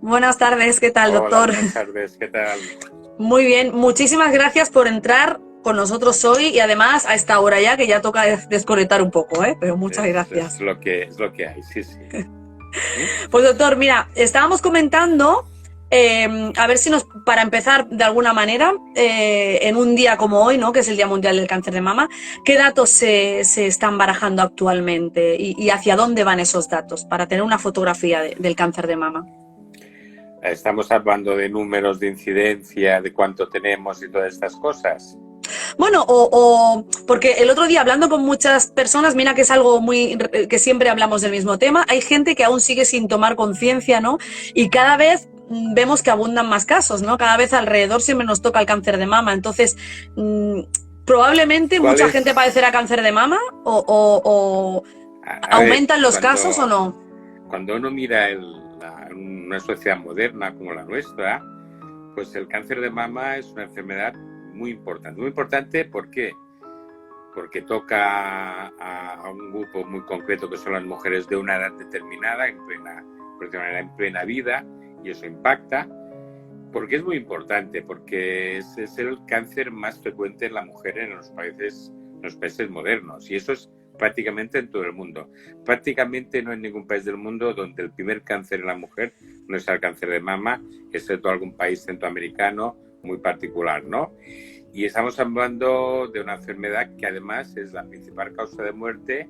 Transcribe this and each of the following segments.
Buenas tardes, ¿qué tal, Hola, doctor? buenas tardes, ¿qué tal? Muy bien, muchísimas gracias por entrar con nosotros hoy y además a esta hora ya que ya toca desconectar un poco, ¿eh? Pero muchas Es gracias. lo que hay, sí, sí. ¿Mm? Pues doctor, mira, estábamos comentando, a ver si nos, para empezar de alguna manera, en un día como hoy, ¿no? Que es el Día Mundial del Cáncer de Mama, ¿qué datos se están barajando actualmente y hacia dónde van esos datos para tener una fotografía del cáncer de mama? Estamos hablando de números de incidencia, de cuánto tenemos y todas estas cosas. Bueno, porque el otro día hablando con muchas personas, mira que es algo muy, que siempre hablamos del mismo tema, hay gente que aún sigue sin tomar conciencia, ¿no? Y cada vez vemos que abundan más casos, ¿no? Cada vez alrededor siempre nos toca el cáncer de mama. Entonces, probablemente ¿Cuál mucha gente es? padecerá cáncer de mama o A ver, aumentan los casos o no. cuando uno mira una sociedad moderna como la nuestra, pues el cáncer de mama es una enfermedad muy importante. Muy importante, ¿por qué? Porque toca a un grupo muy concreto que son las mujeres de una edad determinada, en plena vida, y eso impacta. Porque es muy importante, porque es el cáncer más frecuente en la mujer en los países modernos, y eso es prácticamente en todo el mundo. Prácticamente no hay ningún país del mundo donde el primer cáncer en la mujer no sea el cáncer de mama, excepto algún país centroamericano muy particular, ¿no? Y estamos hablando de una enfermedad que además es la principal causa de muerte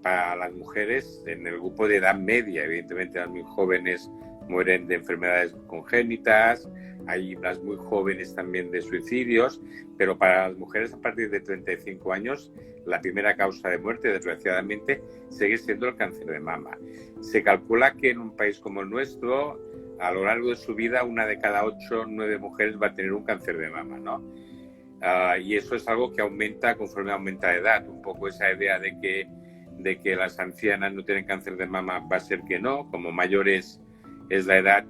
para las mujeres en el grupo de edad media. Evidentemente las muy jóvenes mueren de enfermedades congénitas, hay las muy jóvenes también de suicidios, pero para las mujeres a partir de 35 años la primera causa de muerte, desgraciadamente, sigue siendo el cáncer de mama. Se calcula que en un país como el nuestro, a lo largo de su vida, 1 de cada 8 o 9 mujeres va a tener un cáncer de mama, ¿no? Y eso es algo que aumenta conforme aumenta la edad. Un poco esa idea de que las ancianas no tienen cáncer de mama va a ser que no. Como mayores es la edad,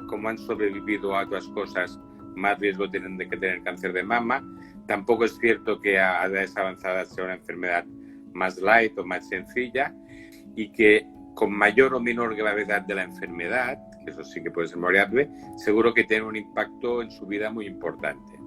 como han sobrevivido a otras cosas, más riesgo tienen de que tener cáncer de mama. Tampoco es cierto que a edades avanzadas sea una enfermedad más light o más sencilla, y que con mayor o menor gravedad de la enfermedad, que eso sí que puede ser variable, seguro que tiene un impacto en su vida muy importante.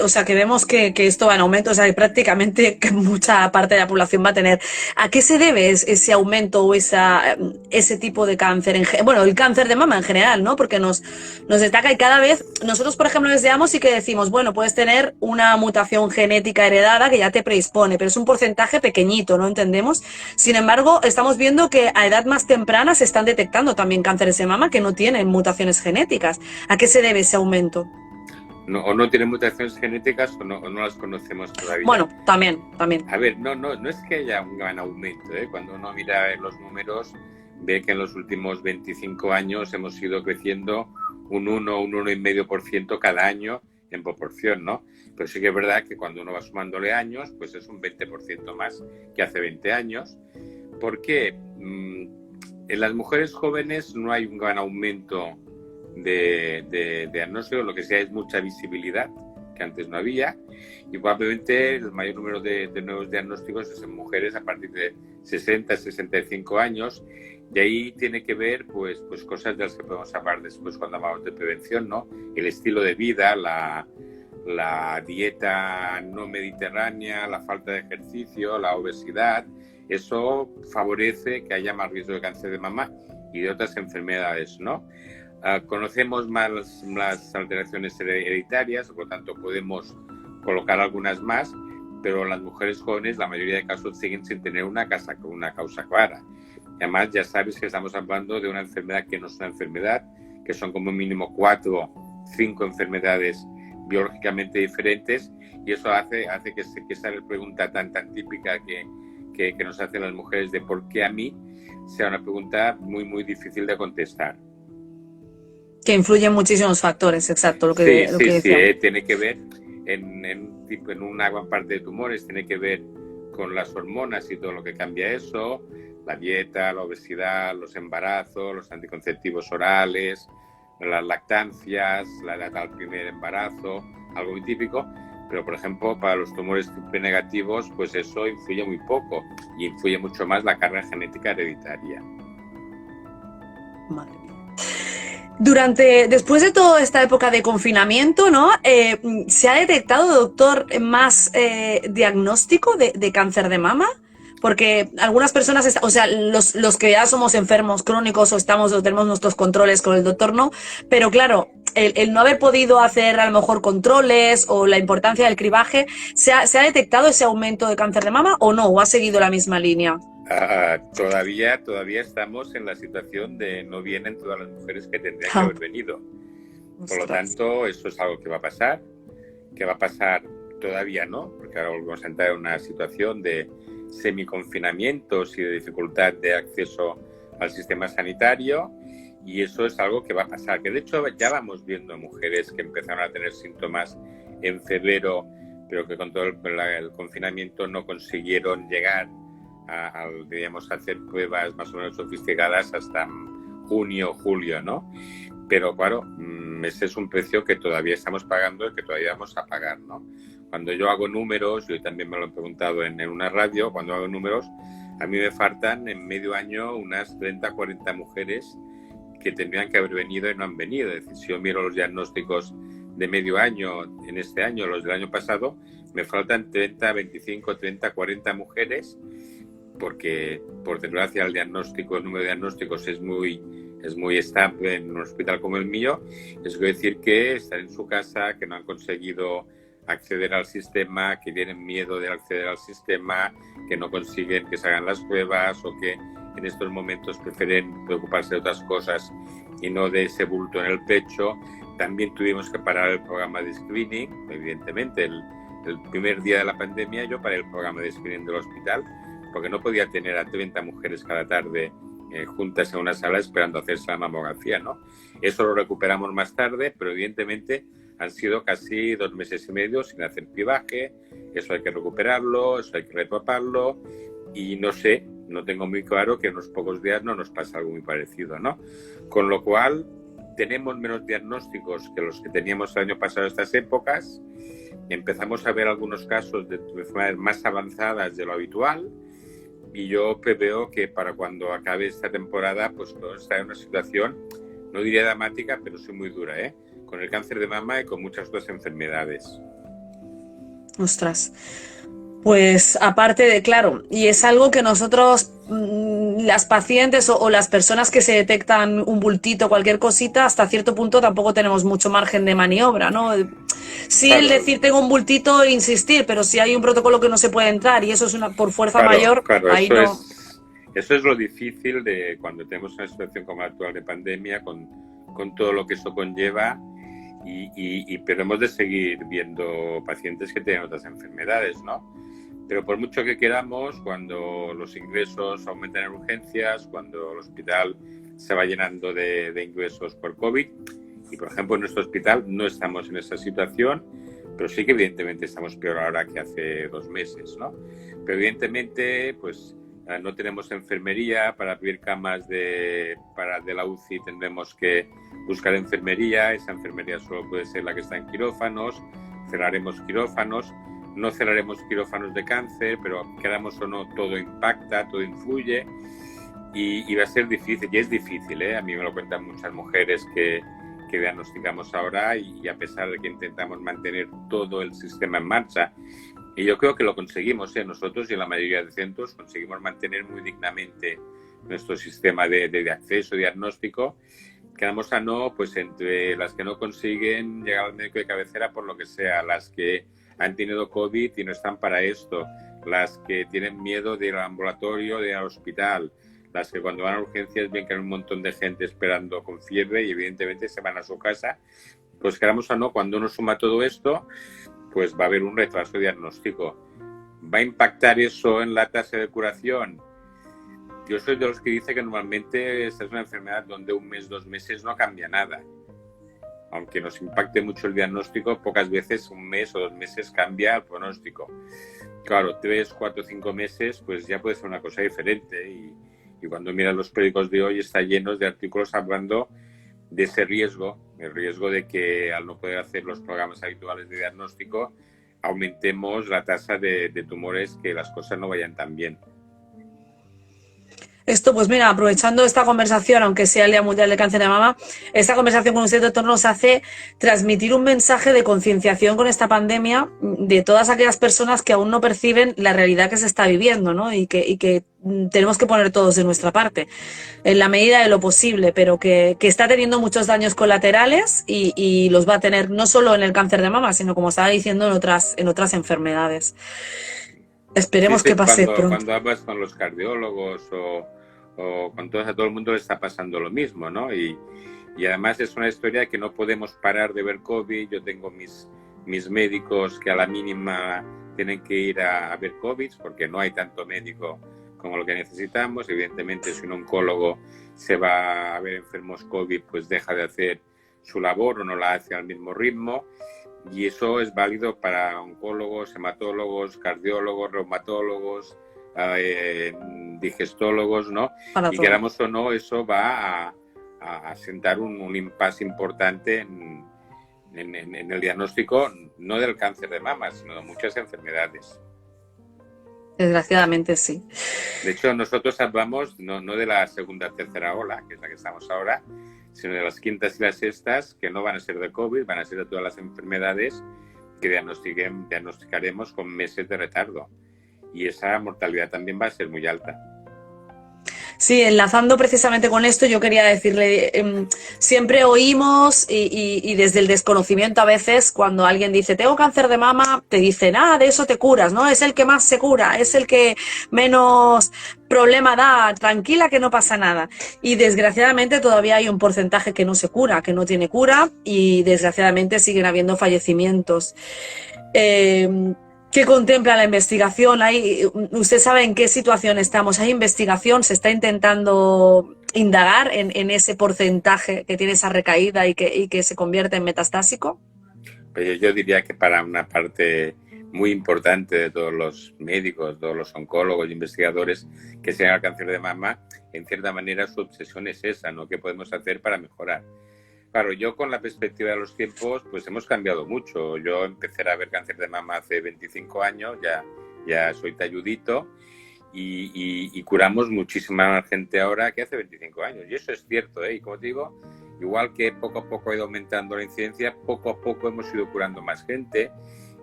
O sea, que vemos que esto va en aumento, o sea, que prácticamente que mucha parte de la población va a tener. ¿A qué se debe ese aumento o ese tipo de cáncer? Bueno, el cáncer de mama en general, ¿no? Porque nos destaca y cada vez, nosotros, por ejemplo, desde Amos sí que decimos, bueno, puedes tener una mutación genética heredada que ya te predispone, pero es un porcentaje pequeñito, ¿no? Entendemos. Sin embargo, estamos viendo que a edad más temprana se están detectando también cánceres de mama que no tienen mutaciones genéticas. ¿A qué se debe ese aumento? No, o no tienen mutaciones genéticas o no las conocemos todavía. Bueno, también. A ver, no es que haya un gran aumento, ¿eh? Cuando uno mira los números, ve que en los últimos 25 años hemos ido creciendo un 1,5% cada año en proporción, ¿no? Pero sí que es verdad que cuando uno va sumándole años, pues es un 20% más que hace 20 años. ¿Por qué? En las mujeres jóvenes no hay un gran aumento de diagnóstico, lo que sea es mucha visibilidad, que antes no había, y probablemente el mayor número de nuevos diagnósticos es en mujeres a partir de 60, 65 años, y ahí tiene que ver pues cosas de las que podemos hablar después cuando hablamos de prevención, ¿no? El estilo de vida, la dieta no mediterránea, la falta de ejercicio, la obesidad. Eso favorece que haya más riesgo de cáncer de mama y de otras enfermedades, ¿no? Conocemos más las alteraciones hereditarias, por lo tanto podemos colocar algunas más, pero las mujeres jóvenes, la mayoría de casos, siguen sin tener una causa clara. Además, ya sabes que estamos hablando de una enfermedad que no es una enfermedad, que son como mínimo 4 o 5 enfermedades biológicamente diferentes, y eso hace que esa pregunta tan típica que nos hacen las mujeres de ¿por qué a mí? Sea una pregunta muy, muy difícil de contestar. Que influyen muchísimos factores, exacto, Sí, lo sí, que sí, decíamos. tiene que ver en una gran parte de tumores, tiene que ver con las hormonas y todo lo que cambia eso, la dieta, la obesidad, los embarazos, los anticonceptivos orales, las lactancias, la edad al primer embarazo, algo muy típico, pero por ejemplo para los tumores triple negativos, pues eso influye muy poco y influye mucho más la carga genética hereditaria. Madre mía. Después de toda esta época de confinamiento, ¿no? ¿Se ha detectado, doctor, más diagnóstico de cáncer de mama? Porque algunas personas, o sea, los que ya somos enfermos crónicos o tenemos nuestros controles con el doctor, no, pero claro, el no haber podido hacer a lo mejor controles o la importancia del cribaje, ¿se ha detectado ese aumento de cáncer de mama o no? ¿O ha seguido la misma línea? Todavía estamos en la situación de no vienen todas las mujeres que tendrían que haber venido. Por lo tanto, eso es algo que va a pasar todavía no, porque ahora vamos a entrar en una situación de semiconfinamientos y de dificultad de acceso al sistema sanitario, y eso es algo que va a pasar, que de hecho ya vamos viendo mujeres que empezaron a tener síntomas en febrero, pero que con todo el confinamiento no consiguieron llegar a hacer pruebas más o menos sofisticadas hasta junio, julio, ¿no? Pero claro, ese es un precio que todavía estamos pagando y que todavía vamos a pagar, ¿no? Cuando yo hago números, yo también me lo he preguntado en una radio, cuando hago números, a mí me faltan en medio año unas 30, 40 mujeres que tendrían que haber venido y no han venido. Es decir, si yo miro los diagnósticos de medio año, en este año, los del año pasado, me faltan 30, 25, 30, 40 mujeres, porque por desgracia el número de diagnósticos es muy estable en un hospital como el mío. Eso quiere decir que están en su casa, que no han conseguido acceder al sistema, que tienen miedo de acceder al sistema, que no consiguen que se hagan las pruebas o que en estos momentos prefieren preocuparse de otras cosas y no de ese bulto en el pecho. También tuvimos que parar el programa de screening, evidentemente. El primer día de la pandemia yo paré el programa de screening del hospital porque no podía tener a 30 mujeres cada tarde juntas en una sala esperando hacerse la mamografía, ¿no? Eso lo recuperamos más tarde, pero evidentemente han sido casi 2 meses y medio sin hacer cribaje. Eso hay que recuperarlo, eso hay que repaparlo, y no sé, no tengo muy claro que en unos pocos días no nos pasa algo muy parecido, ¿no? Con lo cual tenemos menos diagnósticos que los que teníamos el año pasado a estas épocas. Empezamos a ver algunos casos de enfermedades más avanzadas de lo habitual, y yo preveo que para cuando acabe esta temporada pues todo está en una situación, no diría dramática, pero sí muy dura, con el cáncer de mama y con muchas otras enfermedades. Ostras. Pues aparte de, claro, y es algo que nosotros, las pacientes o las personas que se detectan un bultito, cualquier cosita, hasta cierto punto tampoco tenemos mucho margen de maniobra, ¿no? Sí, claro. El decir tengo un bultito e insistir, pero si hay un protocolo que no se puede entrar y eso es por fuerza mayor, ahí no. Eso es lo difícil de cuando tenemos una situación como la actual de pandemia, con todo lo que eso conlleva, pero hemos de seguir viendo pacientes que tienen otras enfermedades, ¿no? Pero por mucho que queramos, cuando los ingresos aumentan en urgencias, cuando el hospital se va llenando de ingresos por COVID, y por ejemplo en nuestro hospital no estamos en esa situación, pero sí que evidentemente estamos peor ahora que hace 2 meses, ¿no? Pero evidentemente pues no tenemos enfermería. Para abrir camas de la UCI tendremos que buscar enfermería. Esa enfermería solo puede ser la que está en quirófanos. Cerraremos quirófanos. No cerraremos quirófanos de cáncer, pero queramos o no, todo impacta, todo influye, y va a ser difícil, y es difícil, A mí me lo cuentan muchas mujeres que diagnosticamos ahora, y a pesar de que intentamos mantener todo el sistema en marcha, y yo creo que lo conseguimos, nosotros y en la mayoría de centros conseguimos mantener muy dignamente nuestro sistema de acceso diagnóstico. Quedamos a no, pues entre las que no consiguen llegar al médico de cabecera por lo que sea, las que han tenido COVID y no están para esto, las que tienen miedo de ir al ambulatorio, de ir al hospital, las que cuando van a urgencias ven que hay un montón de gente esperando con fiebre y evidentemente se van a su casa. Pues queramos o no, cuando uno suma todo esto, pues va a haber un retraso diagnóstico. ¿Va a impactar eso en la tasa de curación? Yo soy de los que dice que normalmente esta es una enfermedad donde 1 mes, 2 meses no cambia nada. Aunque nos impacte mucho el diagnóstico, pocas veces 1 mes o 2 meses cambia el pronóstico. Claro, 3, 4, 5 meses, pues ya puede ser una cosa diferente. Y cuando miras los periódicos de hoy, está llenos de artículos hablando de ese riesgo, el riesgo de que al no poder hacer los programas habituales de diagnóstico, aumentemos la tasa de tumores, que las cosas no vayan tan bien. Esto, pues mira, aprovechando esta conversación, aunque sea el Día Mundial del Cáncer de Mama, esta conversación con usted, doctor, nos hace transmitir un mensaje de concienciación con esta pandemia de todas aquellas personas que aún no perciben la realidad que se está viviendo, ¿no? Y que tenemos que poner todos de nuestra parte, en la medida de lo posible, pero que está teniendo muchos daños colaterales y los va a tener no solo en el cáncer de mama, sino, como estaba diciendo, en otras enfermedades. Sí, Esperemos sí, que pase pronto. cuando hablas con los cardiólogos o con todo, a todo el mundo le está pasando lo mismo, ¿no? Y además es una historia que no podemos parar de ver COVID. Yo tengo mis médicos que a la mínima tienen que ir a ver COVID porque no hay tanto médico como lo que necesitamos. Evidentemente, si un oncólogo se va a ver enfermos COVID, pues deja de hacer su labor o no la hace al mismo ritmo. Y eso es válido para oncólogos, hematólogos, cardiólogos, reumatólogos, digestólogos, ¿no? Para Y todo. queramos o no, eso va a sentar un impasse importante en el diagnóstico, no del cáncer de mama, sino de muchas enfermedades. Desgraciadamente sí. De hecho, nosotros hablamos no de la segunda, tercera ola, que es la que estamos ahora, sino de las quintas y las sextas, que no van a ser de COVID, van a ser de todas las enfermedades que diagnosticaremos con meses de retardo. Y esa mortalidad también va a ser muy alta. Sí, enlazando precisamente con esto, yo quería decirle, siempre oímos y desde el desconocimiento a veces, cuando alguien dice, tengo cáncer de mama, te dicen, de eso te curas, ¿no? Es el que más se cura, es el que menos problema da, tranquila que no pasa nada. Y desgraciadamente todavía hay un porcentaje que no se cura, que no tiene cura y desgraciadamente siguen habiendo fallecimientos. Eh, ¿Qué contempla la investigación? ¿Usted sabe en qué situación estamos? ¿Hay investigación? ¿Se está intentando indagar en ese porcentaje que tiene esa recaída y que se convierte en metastásico? Pero yo diría que para una parte muy importante de todos los médicos, todos los oncólogos, investigadores que se hagan cáncer de mama, en cierta manera su obsesión es esa, ¿no? ¿Qué podemos hacer para mejorar? Claro, yo con la perspectiva de los tiempos, pues hemos cambiado mucho. Yo empecé a ver cáncer de mama hace 25 años, ya soy talludito y curamos muchísima más gente ahora que hace 25 años. Y eso es cierto, ¿eh? Y como te digo, igual que poco a poco ha ido aumentando la incidencia, poco a poco hemos ido curando más gente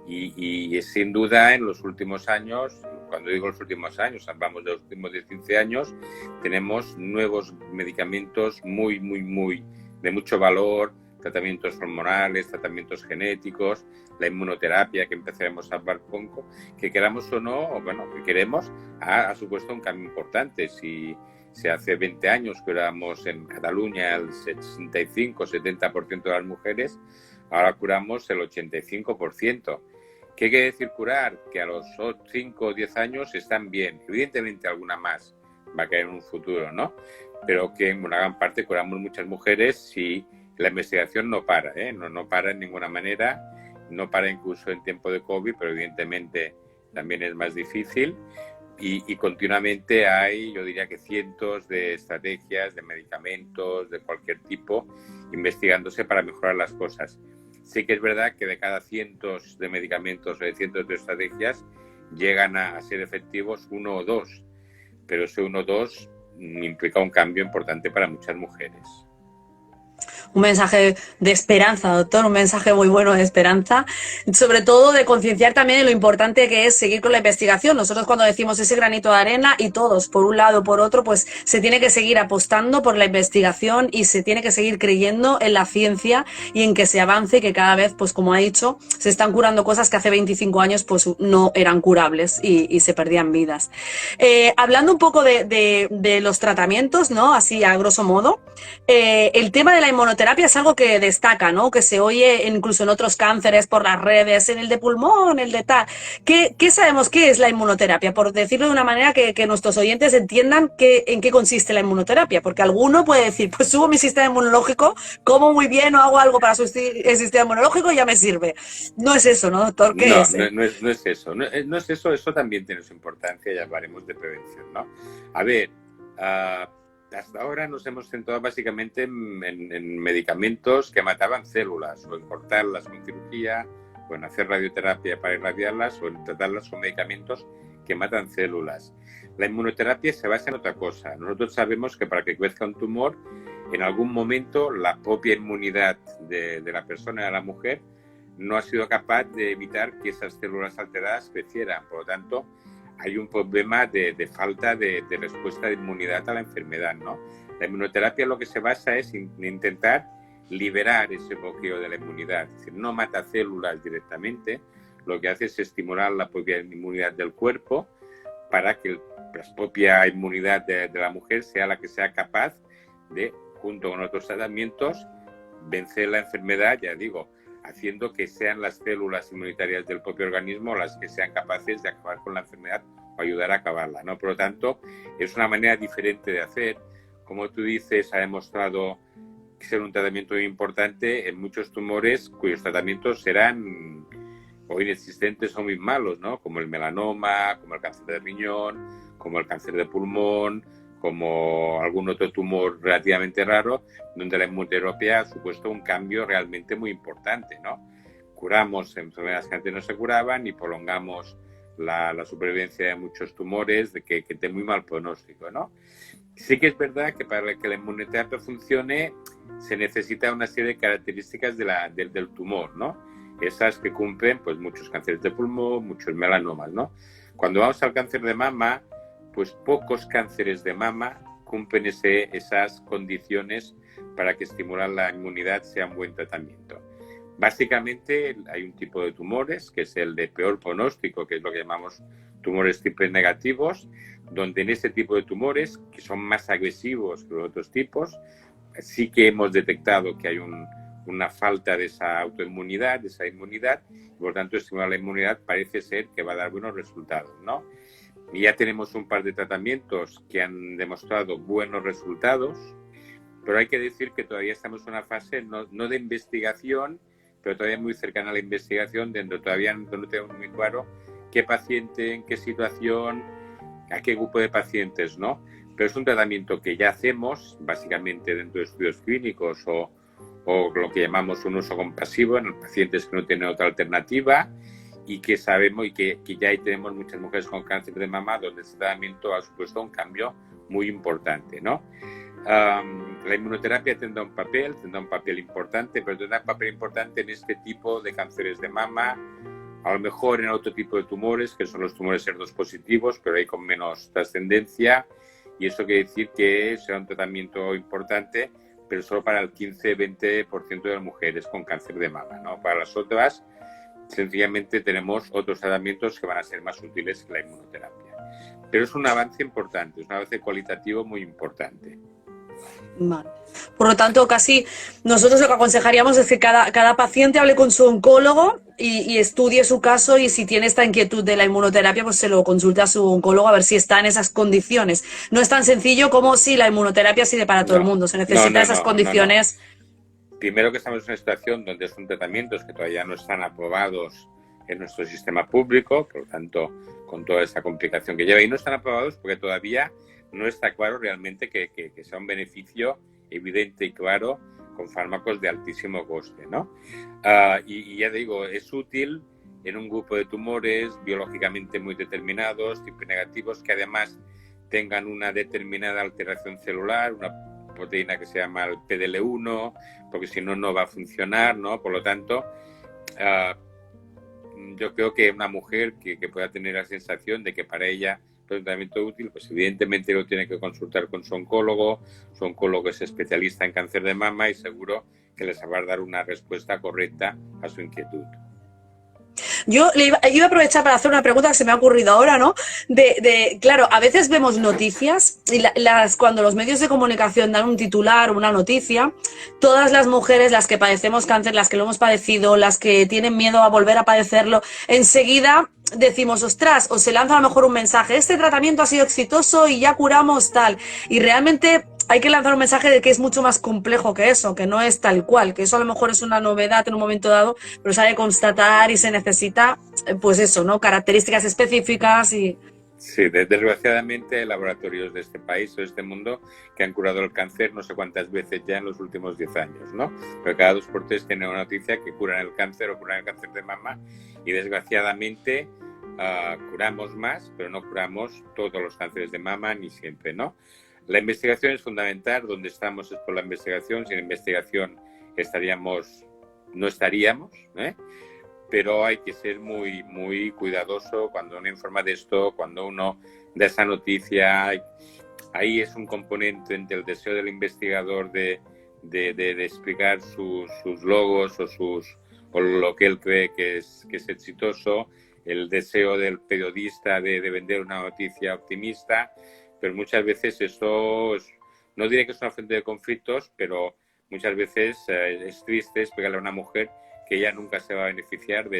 y sin duda en los últimos años, cuando digo los últimos años, hablamos de los últimos 10-15 años, tenemos nuevos medicamentos muy de mucho valor, tratamientos hormonales, tratamientos genéticos, la inmunoterapia que empezaremos a hablar poco, que queramos o no, o bueno, que queremos, ha supuesto un cambio importante. Si hace 20 años curábamos en Cataluña el 65-70% de las mujeres, ahora curamos el 85%. ¿Qué quiere decir curar? Que a los 5 o 10 años están bien. Evidentemente alguna más va a caer en un futuro, ¿no? Pero que en una gran parte curamos muchas mujeres si la investigación no para, ¿eh? No para en ninguna manera, no para incluso en tiempo de COVID, pero evidentemente también es más difícil y continuamente hay, yo diría que cientos de estrategias, de medicamentos, de cualquier tipo, investigándose para mejorar las cosas. Sí que es verdad que de cada cientos de medicamentos o de cientos de estrategias llegan a ser efectivos uno o dos, pero ese uno o dos implica un cambio importante para muchas mujeres. Un mensaje de esperanza, doctor, un mensaje muy bueno de esperanza, sobre todo de concienciar también de lo importante que es seguir con la investigación. Nosotros cuando decimos ese granito de arena y todos, por un lado o por otro, pues se tiene que seguir apostando por la investigación y se tiene que seguir creyendo en la ciencia y en que se avance y que cada vez, pues como ha dicho, se están curando cosas que hace 25 años pues no eran curables y se perdían vidas. Hablando un poco de los tratamientos, ¿no? Así a grosso modo, el tema de la inmunoterapia es algo que destaca, ¿no? Que se oye incluso en otros cánceres por las redes, en el de pulmón, el de tal. ¿Qué sabemos qué es la inmunoterapia? Por decirlo de una manera que nuestros oyentes entiendan en qué consiste la inmunoterapia, porque alguno puede decir, pues subo mi sistema inmunológico, como muy bien o hago algo para subir el sistema inmunológico y ya me sirve. No es eso, ¿no, doctor? ¿Qué es? No es eso. No es eso, eso también tiene su importancia y hablaremos de prevención, ¿no? A ver, hasta ahora nos hemos centrado básicamente en medicamentos que mataban células, o en cortarlas con cirugía, o en hacer radioterapia para irradiarlas, o en tratarlas con medicamentos que matan células. La inmunoterapia se basa en otra cosa. Nosotros sabemos que para que crezca un tumor, en algún momento la propia inmunidad de la persona, de la mujer, no ha sido capaz de evitar que esas células alteradas crecieran. Por lo tanto, hay un problema de falta de respuesta de inmunidad a la enfermedad, ¿no? La inmunoterapia lo que se basa es en intentar liberar ese bloqueo de la inmunidad. Es decir, no mata células directamente, lo que hace es estimular la propia inmunidad del cuerpo para que la propia inmunidad de la mujer sea la que sea capaz de, junto con otros tratamientos, vencer la enfermedad, ya digo, haciendo que sean las células inmunitarias del propio organismo las que sean capaces de acabar con la enfermedad o ayudar a acabarla, ¿no? Por lo tanto, es una manera diferente de hacer. Como tú dices, ha demostrado ser un tratamiento muy importante en muchos tumores cuyos tratamientos serán o inexistentes o muy malos, ¿no? Como el melanoma, como el cáncer de riñón, como el cáncer de pulmón, como algún otro tumor relativamente raro, donde la inmunoterapia ha supuesto un cambio realmente muy importante, ¿no? Curamos enfermedades que antes no se curaban y prolongamos la supervivencia de muchos tumores que tienen muy mal pronóstico, ¿no? Sí que es verdad que para que la inmunoterapia funcione se necesita una serie de características del tumor, ¿no? Esas que cumplen pues muchos cánceres de pulmón, muchos melanomas, ¿no? Cuando vamos al cáncer de mama, pues pocos cánceres de mama cumplen esas condiciones para que estimular la inmunidad sea un buen tratamiento. Básicamente hay un tipo de tumores, que es el de peor pronóstico, que es lo que llamamos tumores triple negativos, donde en ese tipo de tumores, que son más agresivos que los otros tipos, sí que hemos detectado que hay una falta de esa autoinmunidad, de esa inmunidad, y por lo tanto estimular la inmunidad parece ser que va a dar buenos resultados, ¿no? Y ya tenemos un par de tratamientos que han demostrado buenos resultados, pero hay que decir que todavía estamos en una fase no de investigación, pero todavía muy cercana a la investigación, donde todavía no tenemos muy claro qué paciente, en qué situación, a qué grupo de pacientes, ¿no? Pero es un tratamiento que ya hacemos, básicamente dentro de estudios clínicos o lo que llamamos un uso compasivo en los pacientes que no tienen otra alternativa y que sabemos y que ya ahí tenemos muchas mujeres con cáncer de mama donde este tratamiento ha supuesto un cambio muy importante, ¿no? La inmunoterapia tendrá un papel importante, pero tendrá un papel importante en este tipo de cánceres de mama, a lo mejor en otro tipo de tumores, que son los tumores HER2 positivos, pero ahí con menos trascendencia, y eso quiere decir que será un tratamiento importante, pero solo para el 15-20% de las mujeres con cáncer de mama, ¿no? Para las otras, sencillamente tenemos otros tratamientos que van a ser más útiles que la inmunoterapia. Pero es un avance importante, es un avance cualitativo muy importante. Vale. Por lo tanto, casi nosotros lo que aconsejaríamos es que cada paciente hable con su oncólogo y estudie su caso, y si tiene esta inquietud de la inmunoterapia, pues se lo consulte a su oncólogo a ver si está en esas condiciones. No es tan sencillo como si la inmunoterapia sirve para todo el mundo, se necesitan esas condiciones. Primero que estamos en una situación donde son tratamientos que todavía no están aprobados en nuestro sistema público, por lo tanto, con toda esa complicación que lleva, y no están aprobados porque todavía no está claro realmente que sea un beneficio evidente y claro con fármacos de altísimo coste, ¿no? Y ya digo, es útil en un grupo de tumores biológicamente muy determinados, triple negativos, que además tengan una determinada alteración celular, una proteína que se llama el PDL1, porque si no, no va a funcionar, ¿no? Por lo tanto, yo creo que una mujer que pueda tener la sensación de que para ella es un tratamiento útil, pues evidentemente lo tiene que consultar con su oncólogo es especialista en cáncer de mama y seguro que les va a dar una respuesta correcta a su inquietud. Yo iba a aprovechar para hacer una pregunta que se me ha ocurrido ahora, ¿no? Claro, a veces vemos noticias y cuando los medios de comunicación dan un titular o una noticia, todas las mujeres, las que padecemos cáncer, las que lo hemos padecido, las que tienen miedo a volver a padecerlo, enseguida decimos, ostras, o se lanza a lo mejor un mensaje, este tratamiento ha sido exitoso y ya curamos tal. Y realmente hay que lanzar un mensaje de que es mucho más complejo que eso, que no es tal cual, que eso a lo mejor es una novedad en un momento dado, pero se ha de constatar y se necesita, pues eso, ¿no? Características específicas y... Sí, desgraciadamente hay laboratorios de este país o de este mundo que han curado el cáncer no sé cuántas veces ya en los últimos 10 años, ¿no? Pero cada 2 por 3 tienen una noticia que curan el cáncer o curan el cáncer de mama y desgraciadamente curamos más, pero no curamos todos los cánceres de mama ni siempre, ¿no? La investigación es fundamental. Donde estamos es por la investigación. Sin investigación no estaríamos, ¿eh? Pero hay que ser muy, muy cuidadoso cuando uno informa de esto, cuando uno da esa noticia. Ahí es un componente entre el deseo del investigador de explicar sus logos o lo que él cree que es exitoso, el deseo del periodista de vender una noticia optimista, pero muchas veces eso no diré que es una fuente de conflictos, pero muchas veces es triste explicarle a una mujer que ella nunca se va a beneficiar de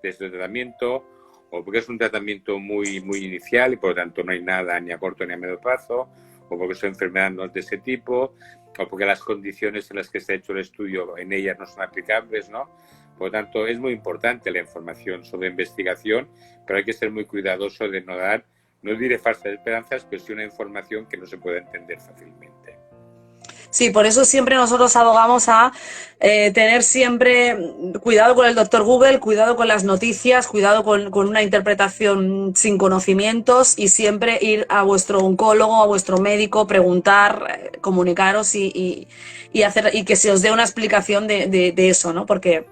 este tratamiento, o porque es un tratamiento muy, muy inicial y por lo tanto no hay nada ni a corto ni a medio plazo, o porque su enfermedad no es de ese tipo, o porque las condiciones en las que se ha hecho el estudio en ellas no son aplicables, ¿no? Por lo tanto, es muy importante la información sobre investigación, pero hay que ser muy cuidadoso de no dar, no diré falsas esperanzas, pero sí una información que no se pueda entender fácilmente. Sí, por eso siempre nosotros abogamos a tener siempre cuidado con el doctor Google, cuidado con las noticias, cuidado con una interpretación sin conocimientos y siempre ir a vuestro oncólogo, a vuestro médico, preguntar, comunicaros y que se os dé una explicación de eso, ¿no? Porque,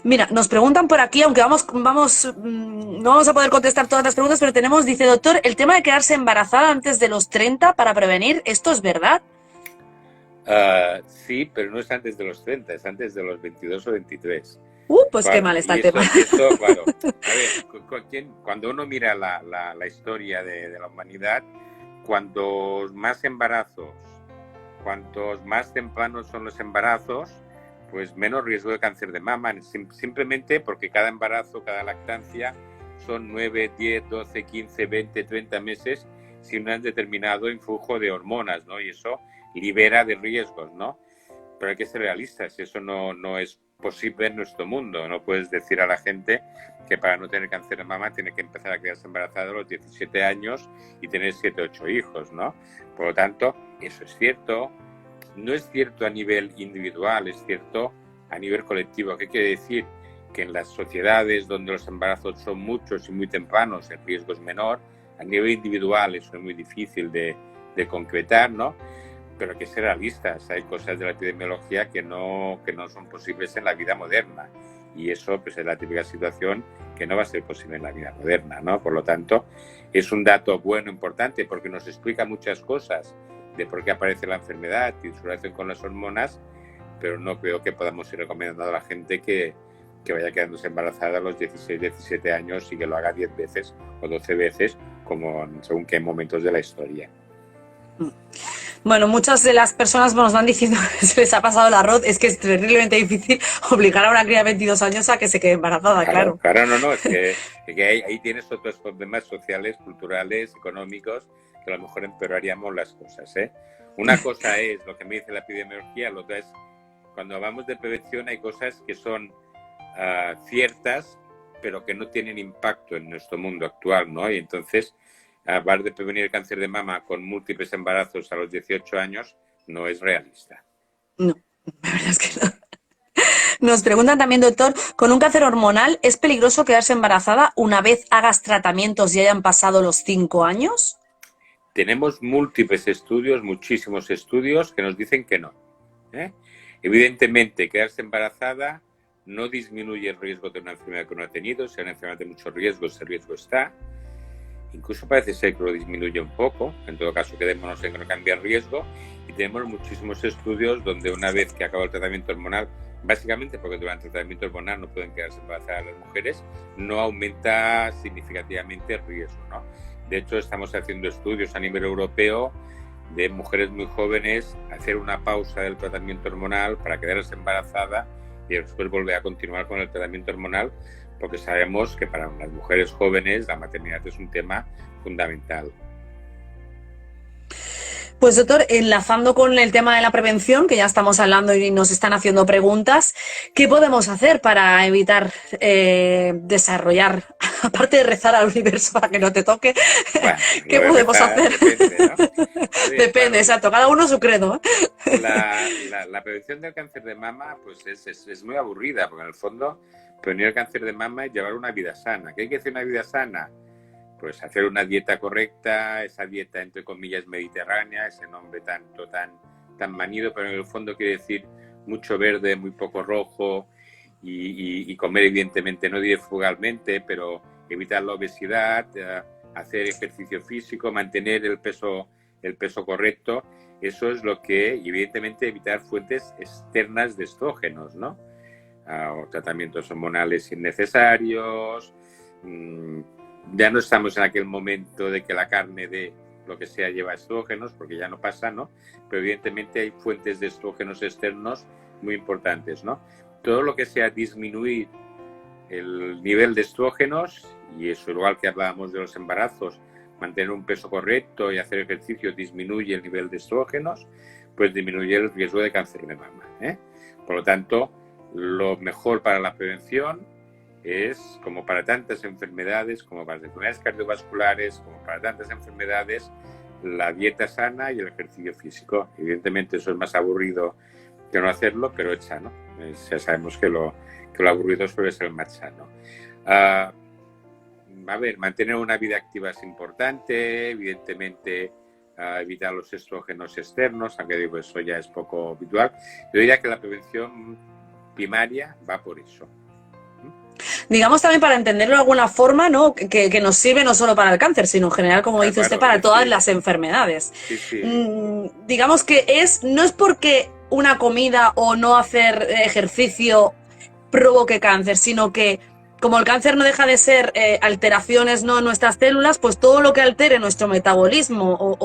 mira, nos preguntan por aquí, aunque no vamos a poder contestar todas las preguntas, pero dice, doctor, el tema de quedarse embarazada antes de los 30 para prevenir, ¿esto es verdad? Sí, pero no es antes de los 30, es antes de los 22 o 23. Pues claro, qué mal está el tema. Claro. A ver, cuando uno mira la historia de la humanidad, cuantos más embarazos, cuantos más tempranos son los embarazos, pues menos riesgo de cáncer de mama, simplemente porque cada embarazo, cada lactancia son 9, 10, 12, 15, 20, 30 meses sin un determinado influjo de hormonas, ¿no? Y eso libera de riesgos, ¿no? Pero hay que ser realistas, eso no es posible en nuestro mundo. No puedes decir a la gente que para no tener cáncer de mama tiene que empezar a quedarse embarazada a los 17 años y tener 7, 8 hijos, ¿no? Por lo tanto, eso es cierto. No es cierto a nivel individual, es cierto a nivel colectivo. ¿Qué quiere decir? Que en las sociedades donde los embarazos son muchos y muy tempranos, el riesgo es menor. A nivel individual eso es muy difícil de concretar, ¿no? Pero hay que ser realistas. Hay cosas de la epidemiología que no son posibles en la vida moderna. Y eso pues, es la típica situación que no va a ser posible en la vida moderna, ¿no? Por lo tanto, es un dato bueno, importante, porque nos explica muchas cosas de por qué aparece la enfermedad y su relación con las hormonas, pero no creo que podamos ir recomendando a la gente que vaya quedándose embarazada a los 16, 17 años y que lo haga 10 veces o 12 veces, como según qué momentos de la historia. Bueno, muchas de las personas nos van diciendo que se les ha pasado el arroz. Es que es terriblemente difícil obligar a una cría de 22 años a que se quede embarazada, claro. Claro, no, es que ahí tienes otros problemas sociales, culturales, económicos, que a lo mejor empeoraríamos las cosas, ¿eh? Una cosa es lo que me dice la epidemiología, la otra es, cuando hablamos de prevención hay cosas que son ciertas, pero que no tienen impacto en nuestro mundo actual, ¿no? Y entonces, hablar de prevenir el cáncer de mama con múltiples embarazos a los 18 años no es realista. No, la verdad es que no. Nos preguntan también, doctor, ¿con un cáncer hormonal es peligroso quedarse embarazada una vez hagas tratamientos y hayan pasado los 5 años? Tenemos múltiples estudios, muchísimos estudios que nos dicen que no, ¿eh? Evidentemente, quedarse embarazada no disminuye el riesgo de una enfermedad que uno ha tenido. Si es una enfermedad de mucho riesgo, ese riesgo está. Incluso parece ser que lo disminuye un poco. En todo caso, quedémonos en que no cambia el riesgo. Y tenemos muchísimos estudios donde una vez que acaba el tratamiento hormonal, básicamente porque durante el tratamiento hormonal no pueden quedarse embarazadas las mujeres, no aumenta significativamente el riesgo, ¿no? De hecho, estamos haciendo estudios a nivel europeo de mujeres muy jóvenes, hacer una pausa del tratamiento hormonal para quedarse embarazada y después volver a continuar con el tratamiento hormonal, porque sabemos que para las mujeres jóvenes la maternidad es un tema fundamental. Pues doctor, enlazando con el tema de la prevención, que ya estamos hablando y nos están haciendo preguntas, ¿qué podemos hacer para evitar desarrollar Aparte de rezar al universo para que no te toque, Bueno, ¿qué lo de podemos rezar hacer? depende, ¿no? A ver, Depende, claro, exacto, cada uno su credo, ¿eh? la prevención del cáncer de mama pues es muy aburrida, porque en el fondo prevenir el cáncer de mama es llevar una vida sana. ¿Qué hay que hacer una vida sana? Pues hacer una dieta correcta, esa dieta entre comillas mediterránea, ese nombre tan manido, pero en el fondo quiere decir mucho verde, muy poco rojo y comer evidentemente, no diré frugalmente, pero evitar la obesidad, hacer ejercicio físico, mantener el peso correcto. Eso es lo que, evidentemente, evitar fuentes externas de estrógenos, ¿no? O tratamientos hormonales innecesarios. Ya no estamos en aquel momento de que la carne de lo que sea lleva estrógenos, porque ya no pasa, ¿no? Pero evidentemente hay fuentes de estrógenos externos muy importantes, ¿no? Todo lo que sea disminuir el nivel de estrógenos, y eso igual que hablábamos de los embarazos, mantener un peso correcto y hacer ejercicio disminuye el nivel de estrógenos, pues disminuye el riesgo de cáncer de mama, ¿eh? Por lo tanto, lo mejor para la prevención es, como para tantas enfermedades, como para las enfermedades cardiovasculares, como para tantas enfermedades, la dieta sana y el ejercicio físico. Evidentemente eso es más aburrido que no hacerlo, pero es sano. Ya sabemos que lo aburrido suele ser más sano. A ver, mantener una vida activa es importante, evidentemente evitar los estrógenos externos, aunque digo eso ya es poco habitual. Yo diría que la prevención primaria va por eso. Digamos también para entenderlo de alguna forma, ¿no? Que nos sirve no solo para el cáncer, sino en general, como dice usted, para todas las enfermedades. Sí. Digamos que no es porque una comida o no hacer ejercicio provoque cáncer, sino que como el cáncer no deja de ser alteraciones, ¿no?, en nuestras células, pues todo lo que altere nuestro metabolismo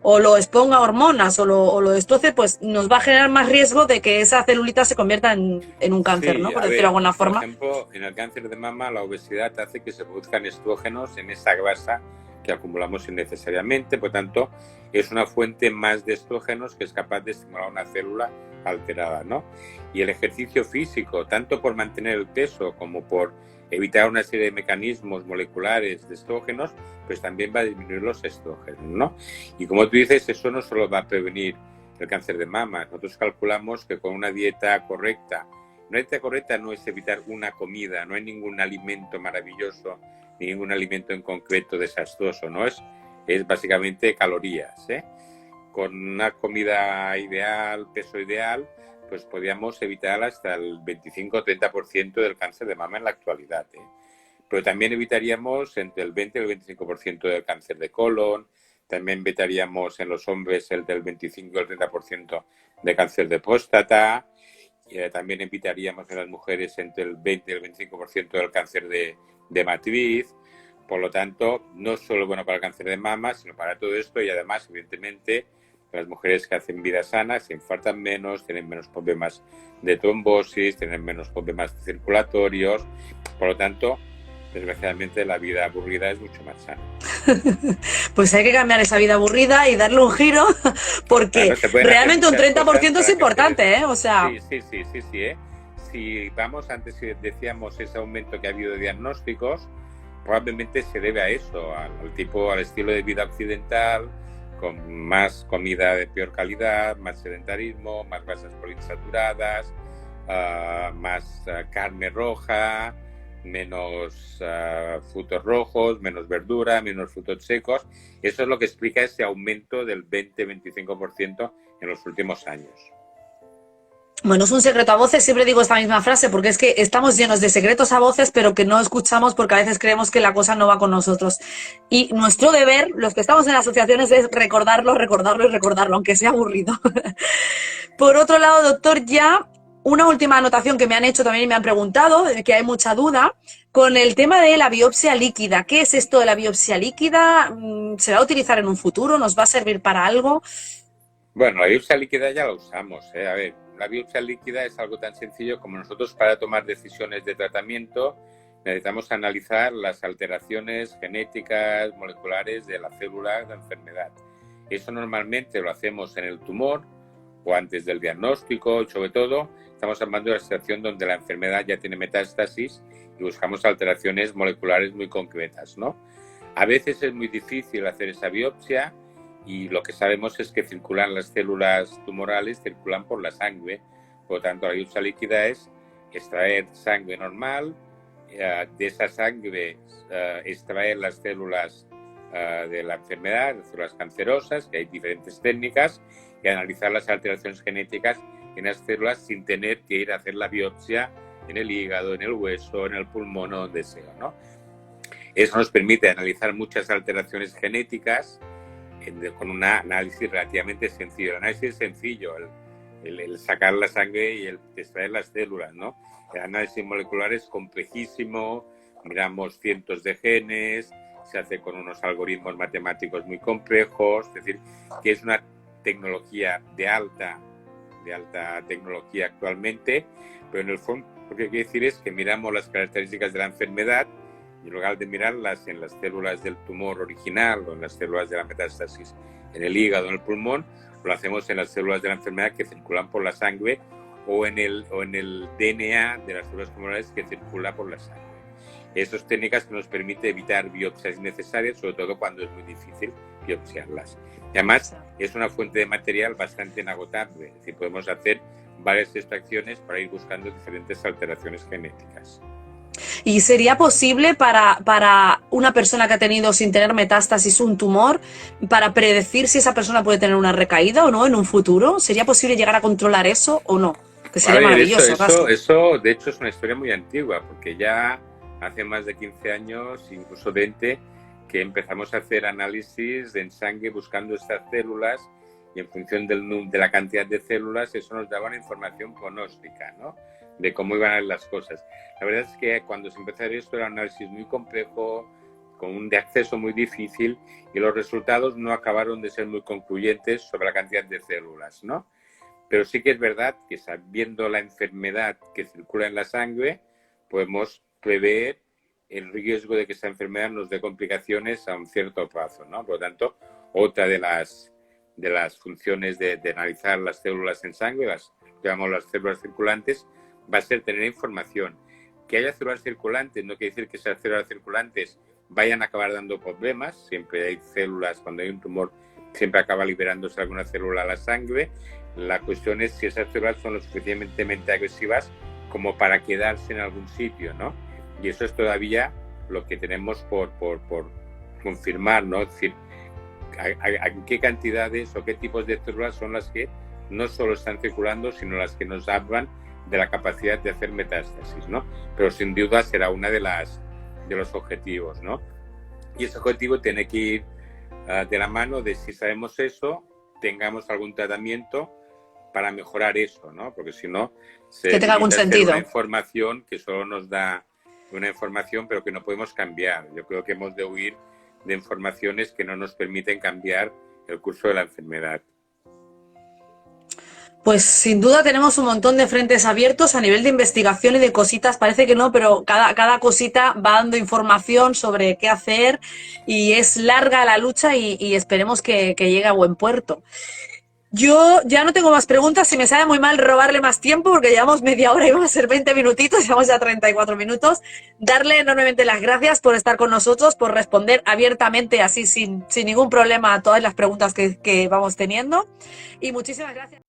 o lo exponga a hormonas o lo destroce, pues nos va a generar más riesgo de que esa celulita se convierta en un cáncer, Sí, ¿no?, por decirlo de alguna forma. Por ejemplo, en el cáncer de mama la obesidad hace que se produzcan estrógenos en esa grasa que acumulamos innecesariamente, por tanto es una fuente más de estrógenos que es capaz de estimular una célula alterada, ¿no? Y el ejercicio físico, tanto por mantener el peso como por evitar una serie de mecanismos moleculares de estrógenos, pues también va a disminuir los estrógenos, ¿no? Y como tú dices, eso no solo va a prevenir el cáncer de mama. Nosotros calculamos que con una dieta correcta, una dieta correcta no es evitar una comida, no hay ningún alimento maravilloso, ni ningún alimento en concreto desastroso, ¿no? Es básicamente calorías, ¿eh? Con una comida ideal, peso ideal, pues podríamos evitar hasta el 25 o 30% del cáncer de mama en la actualidad, ¿eh? Pero también evitaríamos entre el 20 y el 25% del cáncer de colon, también evitaríamos en los hombres el del 25 al 30% de cáncer de próstata, también evitaríamos en las mujeres entre el 20 y el 25% del cáncer de matriz. Por lo tanto, no solo bueno para el cáncer de mama, sino para todo esto, y además, evidentemente, las mujeres que hacen vida sana se infartan menos, tienen menos problemas de trombosis, tienen menos problemas circulatorios. Por lo tanto, desgraciadamente la vida aburrida es mucho más sana. Pues hay que cambiar esa vida aburrida y darle un giro, porque realmente un 30% es importante, ¿eh? O sea... Sí, ¿eh? Si vamos, antes decíamos ese aumento que ha habido de diagnósticos, probablemente se debe a eso, al estilo de vida occidental, con más comida de peor calidad, más sedentarismo, más grasas poliinsaturadas, más carne roja, menos frutos rojos, menos verdura, menos frutos secos. Eso es lo que explica ese aumento del 20-25% en los últimos años. Bueno, es un secreto a voces, siempre digo esta misma frase, porque es que estamos llenos de secretos a voces, pero que no escuchamos porque a veces creemos que la cosa no va con nosotros. Y nuestro deber, los que estamos en asociaciones, es recordarlo, aunque sea aburrido. Por otro lado, doctor, ya una última anotación que me han hecho también y me han preguntado, que hay mucha duda, con el tema de la biopsia líquida. ¿Qué es esto de la biopsia líquida? ¿Se va a utilizar en un futuro? ¿Nos va a servir para algo? Bueno, la biopsia líquida ya la usamos, ¿eh? A ver, la biopsia líquida es algo tan sencillo como nosotros para tomar decisiones de tratamiento necesitamos analizar las alteraciones genéticas, moleculares de la célula de la enfermedad. Eso normalmente lo hacemos en el tumor o antes del diagnóstico. Sobre todo, estamos hablando de la situación donde la enfermedad ya tiene metástasis y buscamos alteraciones moleculares muy concretas, ¿no? A veces es muy difícil hacer esa biopsia y lo que sabemos es que circulan las células tumorales, circulan por la sangre. Por lo tanto, la biopsia líquida es extraer sangre normal, de esa sangre extraer las células de la enfermedad, las células cancerosas, que hay diferentes técnicas, y analizar las alteraciones genéticas en las células sin tener que ir a hacer la biopsia en el hígado, en el hueso, en el pulmón o donde sea, ¿no? Eso nos permite analizar muchas alteraciones genéticas con un análisis relativamente sencillo. El análisis es sencillo, el sacar la sangre y el extraer las células, ¿no? El análisis molecular es complejísimo, miramos cientos de genes, se hace con unos algoritmos matemáticos muy complejos, es decir, que es una tecnología de alta tecnología actualmente, pero en el fondo lo que quiere decir es que miramos las características de la enfermedad y en lugar de mirarlas en las células del tumor original o en las células de la metástasis en el hígado o en el pulmón, lo hacemos en las células de la enfermedad que circulan por la sangre o en el DNA de las células tumorales que circula por la sangre. Esas técnicas que nos permiten evitar biopsias innecesarias, sobre todo cuando es muy difícil biopsiarlas. Y además es una fuente de material bastante inagotable, es decir, podemos hacer varias extracciones para ir buscando diferentes alteraciones genéticas. ¿Y sería posible para una persona que ha tenido sin tener metástasis un tumor, para predecir si esa persona puede tener una recaída o no en un futuro? ¿Sería posible llegar a controlar eso o no? Que sería maravilloso. Eso de hecho es una historia muy antigua, porque ya hace más de 15 años, incluso 20, que empezamos a hacer análisis en sangre buscando estas células y en función de la cantidad de células eso nos daba una información pronóstica, ¿no? De cómo iban a ir las cosas. La verdad es que cuando se empezó a hacer esto era un análisis muy complejo, con un de acceso muy difícil y los resultados no acabaron de ser muy concluyentes sobre la cantidad de células, ¿no? Pero sí que es verdad que sabiendo la enfermedad que circula en la sangre, podemos prever el riesgo de que esa enfermedad nos dé complicaciones a un cierto plazo, ¿no? Por lo tanto, otra de las funciones de analizar las células en sangre, las llamamos las células circulantes, va a ser tener información. Que haya células circulantes no quiere decir que esas células circulantes vayan a acabar dando problemas. Siempre hay células, cuando hay un tumor, siempre acaba liberándose alguna célula a la sangre. La cuestión es si esas células son lo suficientemente agresivas como para quedarse en algún sitio, ¿no? Y eso es todavía lo que tenemos por confirmar, ¿no? Es decir, a qué cantidades o qué tipos de células son las que no solo están circulando, sino las que nos hablan de la capacidad de hacer metástasis, ¿no? Pero sin duda será una de los objetivos, ¿no? Y ese objetivo tiene que ir de la mano de, si sabemos eso, tengamos algún tratamiento para mejorar eso, ¿no? Porque si no, que tenga algún sentido. Una información que solo nos da una información, pero que no podemos cambiar. Yo creo que hemos de huir de informaciones que no nos permiten cambiar el curso de la enfermedad. Pues sin duda tenemos un montón de frentes abiertos a nivel de investigación y de cositas, parece que no, pero cada cosita va dando información sobre qué hacer y es larga la lucha y esperemos que llegue a buen puerto. Yo ya no tengo más preguntas, y me sabe muy mal robarle más tiempo porque llevamos media hora y van a ser 20 minutitos, llevamos ya 34 minutos. Darle enormemente las gracias por estar con nosotros, por responder abiertamente, así sin ningún problema, a todas las preguntas que vamos teniendo. Y muchísimas gracias.